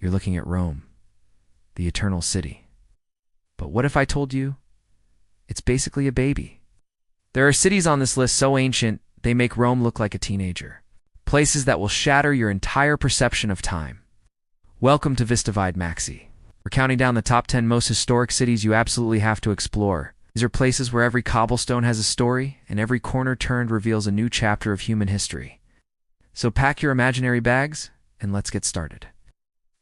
you're looking at Rome, the eternal city. But what if I told you it's basically a baby? There are cities on this list so ancient, they make Rome look like a teenager. Places that will shatter your entire perception of time. Welcome to Vista Vibe MAXI. We're counting down the top 10 most historic cities you absolutely have to explore. These are places where every cobblestone has a story, and every corner turned reveals a new chapter of human history. So pack your imaginary bags, and let's get started.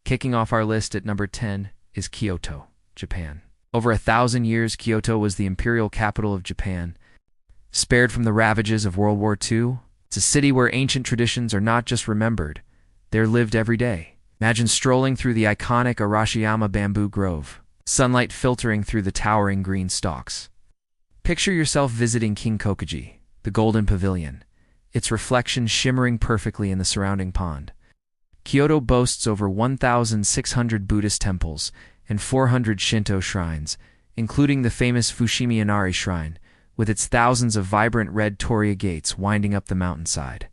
Kicking off our list at number 10 is Kyoto, Japan. Over 1,000 years, Kyoto was the imperial capital of Japan. Spared from the ravages of World War II, it's a city where ancient traditions are not just remembered, they're lived every day. Imagine strolling through the iconic Arashiyama bamboo grove, sunlight filtering through the towering green stalks. Picture yourself visiting King Kokuji, the Golden Pavilion, its reflection shimmering perfectly in the surrounding pond. Kyoto boasts over 1,600 Buddhist temples and 400 Shinto shrines, including the famous Fushimi Inari Shrine, with its thousands of vibrant red torii gates winding up the mountainside.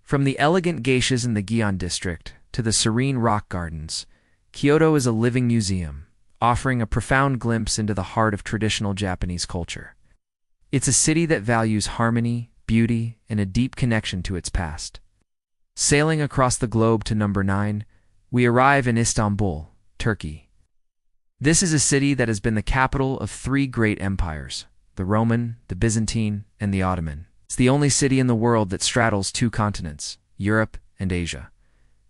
From the elegant geishas in the Gion district to the serene rock gardens, Kyoto is a living museum, offering a profound glimpse into the heart of traditional Japanese culture. It's a city that values harmony, beauty, and a deep connection to its past. Sailing across the globe to number 9, we arrive in Istanbul, Turkey. This is a city that has been the capital of 3 great empires, the Roman, the Byzantine, and the Ottoman. It's the only city in the world that straddles 2 continents, Europe and Asia.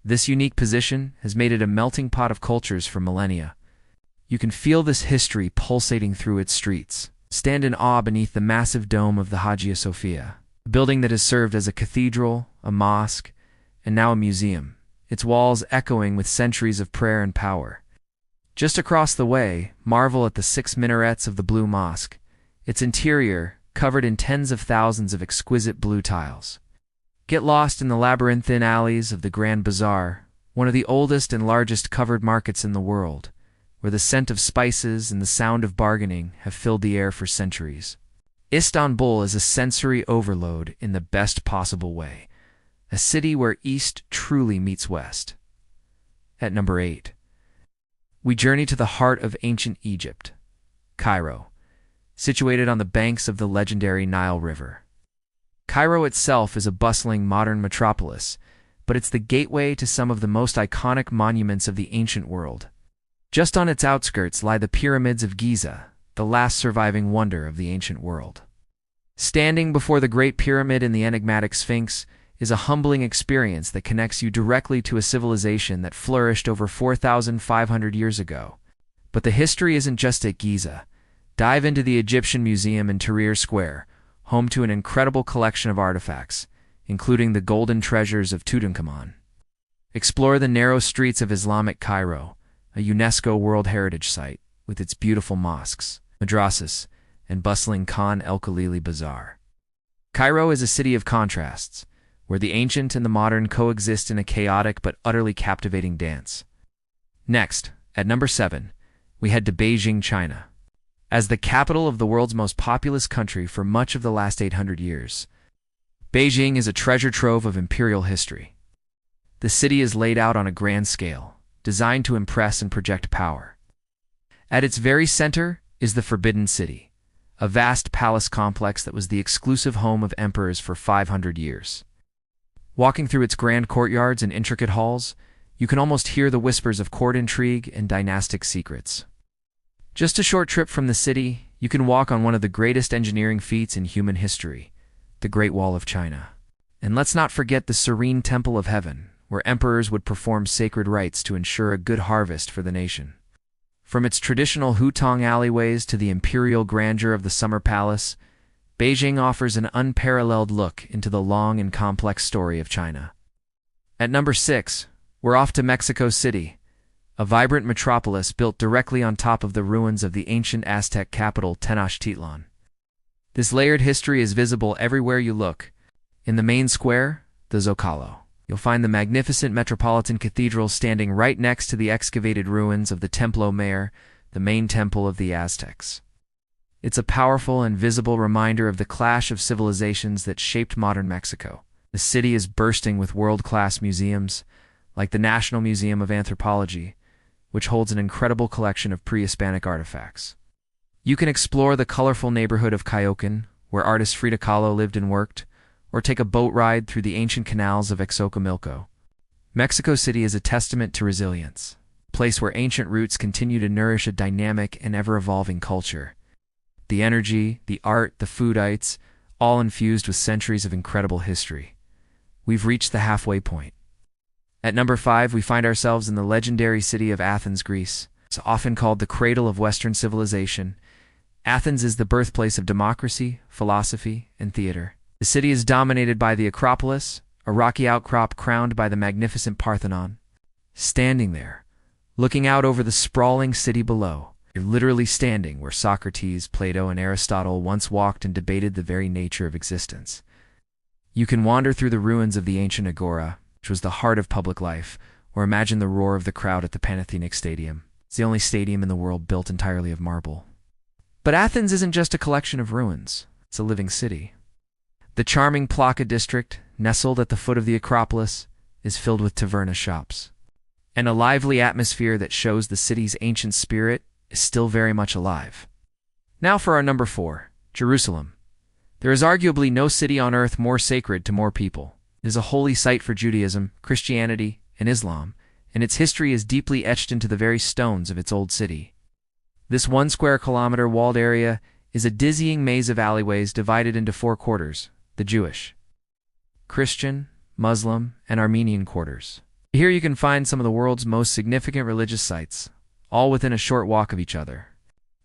This unique position has made it a melting pot of cultures for millennia. You can feel this history pulsating through its streets. Stand in awe beneath the massive dome of the Hagia Sophia, a building that has served as a cathedral, a mosque, and now a museum, its walls echoing with centuries of prayer and power. Just across the way, marvel at the 6 minarets of the Blue Mosque, its interior covered in tens of thousands of exquisite blue tiles. Get lost in the labyrinthine alleys of the Grand Bazaar, one of the oldest and largest covered markets in the world, where the scent of spices and the sound of bargaining have filled the air for centuries. Istanbul is a sensory overload in the best possible way, a city where East truly meets West. At number 8, we journey to the heart of ancient Egypt, Cairo, situated on the banks of the legendary Nile River. Cairo itself is a bustling modern metropolis, but it's the gateway to some of the most iconic monuments of the ancient world. Just on its outskirts lie the pyramids of Giza, the last surviving wonder of the ancient world. Standing before the Great Pyramid and the enigmatic Sphinx is a humbling experience that connects you directly to a civilization that flourished over 4,500 years ago. But the history isn't just at Giza. Dive into the Egyptian Museum in Tahrir Square, home to an incredible collection of artifacts, including the golden treasures of Tutankhamun. Explore the narrow streets of Islamic Cairo, a UNESCO World Heritage Site, with its beautiful mosques, madrasas, and bustling Khan el-Khalili Bazaar. Cairo is a city of contrasts, where the ancient and the modern coexist in a chaotic but utterly captivating dance. Next, at number 7, we head to Beijing, China. As the capital of the world's most populous country for much of the last 800 years, Beijing is a treasure trove of imperial history. The city is laid out on a grand scale, designed to impress and project power. At its very center is the Forbidden City, a vast palace complex that was the exclusive home of emperors for 500 years. Walking through its grand courtyards and intricate halls, you can almost hear the whispers of court intrigue and dynastic secrets. Just a short trip from the city, you can walk on one of the greatest engineering feats in human history, the Great Wall of China. And let's not forget the serene Temple of Heaven, where emperors would perform sacred rites to ensure a good harvest for the nation. From its traditional Hutong alleyways to the imperial grandeur of the Summer Palace, Beijing offers an unparalleled look into the long and complex story of China. At number 6, we're off to Mexico City, a vibrant metropolis built directly on top of the ruins of the ancient Aztec capital Tenochtitlan. This layered history is visible everywhere you look. In the main square, the Zocalo, you'll find the magnificent Metropolitan Cathedral standing right next to the excavated ruins of the Templo Mayor, the main temple of the Aztecs. It's a powerful and visible reminder of the clash of civilizations that shaped modern Mexico. The city is bursting with world-class museums, like the National Museum of Anthropology, which holds an incredible collection of pre-Hispanic artifacts. You can explore the colorful neighborhood of Cayocan, where artist Frida Kahlo lived and worked, or take a boat ride through the ancient canals of Xochimilco. Mexico City is a testament to resilience, a place where ancient roots continue to nourish a dynamic and ever-evolving culture. The energy, the art, the foodites, all infused with centuries of incredible history. We've reached the halfway point. At number 5, we find ourselves in the legendary city of Athens, Greece. It's often called the cradle of Western civilization. Athens is the birthplace of democracy, philosophy, and theater. The city is dominated by the Acropolis, a rocky outcrop crowned by the magnificent Parthenon. Standing there, looking out over the sprawling city below, you're literally standing where Socrates, Plato, and Aristotle once walked and debated the very nature of existence. You can wander through the ruins of the ancient agora, which was the heart of public life, or imagine the roar of the crowd at the Panathenaic Stadium. It's the only stadium in the world built entirely of marble. But Athens isn't just a collection of ruins, it's a living city. The charming Plaka district, nestled at the foot of the Acropolis, is filled with taverna shops. And a lively atmosphere that shows the city's ancient spirit is still very much alive. Now for our number 4, Jerusalem. There is arguably no city on earth more sacred to more people. It is a holy site for Judaism, Christianity, and Islam, and its history is deeply etched into the very stones of its old city. This 1 square kilometer walled area is a dizzying maze of alleyways divided into 4 quarters, the Jewish, Christian, Muslim, and Armenian quarters. Here you can find some of the world's most significant religious sites, all within a short walk of each other.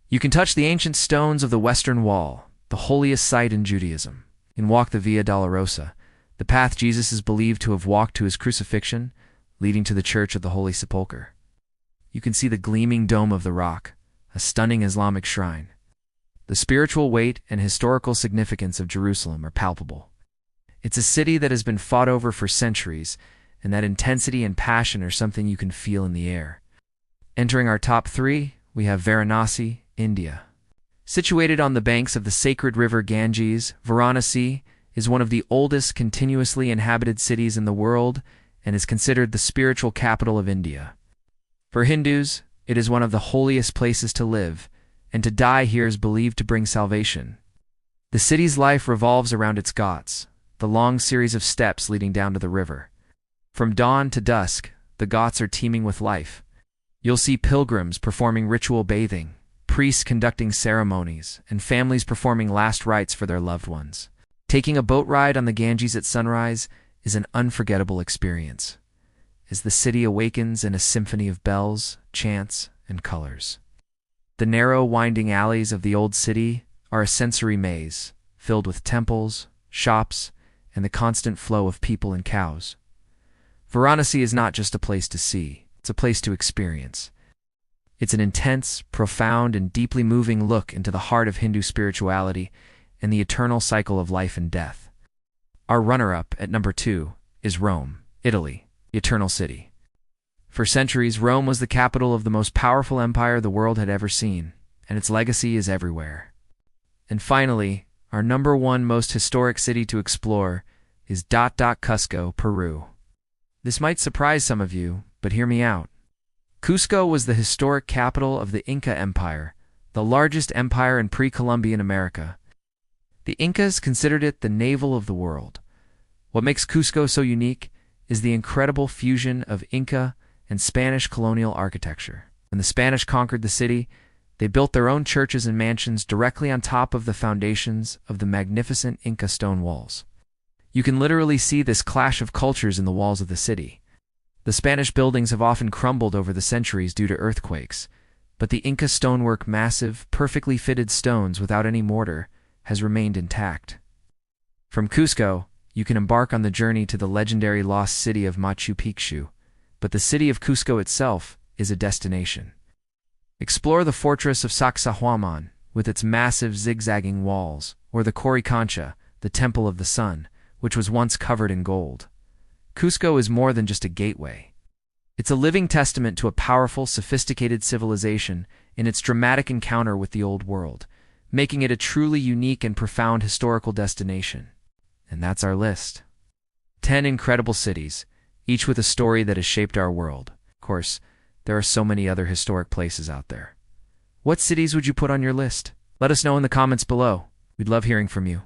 You can touch the ancient stones of the Western Wall, the holiest site in Judaism. You can walk the Via Dolorosa, the path Jesus is believed to have walked to his crucifixion, leading to the Church of the Holy Sepulchre. You can see the gleaming Dome of the Rock, a stunning Islamic shrine. The spiritual weight and historical significance of Jerusalem are palpable. It's a city that has been fought over for centuries, and that intensity and passion are something you can feel in the air. Entering our top 3, we have Varanasi, India. Situated on the banks of the sacred river Ganges, Varanasi is one of the oldest continuously inhabited cities in the world and is considered the spiritual capital of India. For Hindus, it is one of the holiest places to live, and to die here is believed to bring salvation. The city's life revolves around its ghats, the long series of steps leading down to the river. From dawn to dusk, the ghats are teeming with life. You'll see pilgrims performing ritual bathing, priests conducting ceremonies, and families performing last rites for their loved ones. Taking a boat ride on the Ganges at sunrise is an unforgettable experience, as the city awakens in a symphony of bells, chants, and colors. The narrow, winding alleys of the old city are a sensory maze, filled with temples, shops, and the constant flow of people and cows. Varanasi is not just a place to see, it's a place to experience. It's an intense, profound, and deeply moving look into the heart of Hindu spirituality and the eternal cycle of life and death. Our runner-up at number 2 is Rome, Italy, the eternal city. For centuries, Rome was the capital of the most powerful empire the world had ever seen, and its legacy is everywhere. And finally, our number 1 most historic city to explore is Cusco, Peru. This might surprise some of you, but hear me out. Cusco was the historic capital of the Inca Empire, the largest empire in pre-Columbian America. The Incas considered it the navel of the world. What makes Cusco so unique is the incredible fusion of Inca and Spanish colonial architecture. When the Spanish conquered the city, they built their own churches and mansions directly on top of the foundations of the magnificent Inca stone walls. You can literally see this clash of cultures in the walls of the city. The Spanish buildings have often crumbled over the centuries due to earthquakes, but the Inca stonework, massive, perfectly fitted stones without any mortar, has remained intact. From Cusco, you can embark on the journey to the legendary lost city of Machu Picchu, but the city of Cusco itself is a destination. Explore the fortress of Sacsayhuaman with its massive zigzagging walls, or the Coricancha, the Temple of the Sun, which was once covered in gold. Cusco is more than just a gateway. It's a living testament to a powerful, sophisticated civilization in its dramatic encounter with the old world, making it a truly unique and profound historical destination. And that's our list. 10 incredible cities, each with a story that has shaped our world. Of course, There are so many other historic places out there. What cities would you put on your list? Let us know in the comments below. We'd love hearing from you.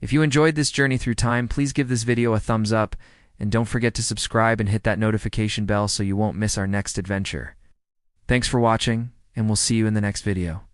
If you enjoyed this journey through time, please give this video a thumbs up, and don't forget to subscribe and hit that notification bell so you won't miss our next adventure. Thanks for watching, and we'll see you in the next video.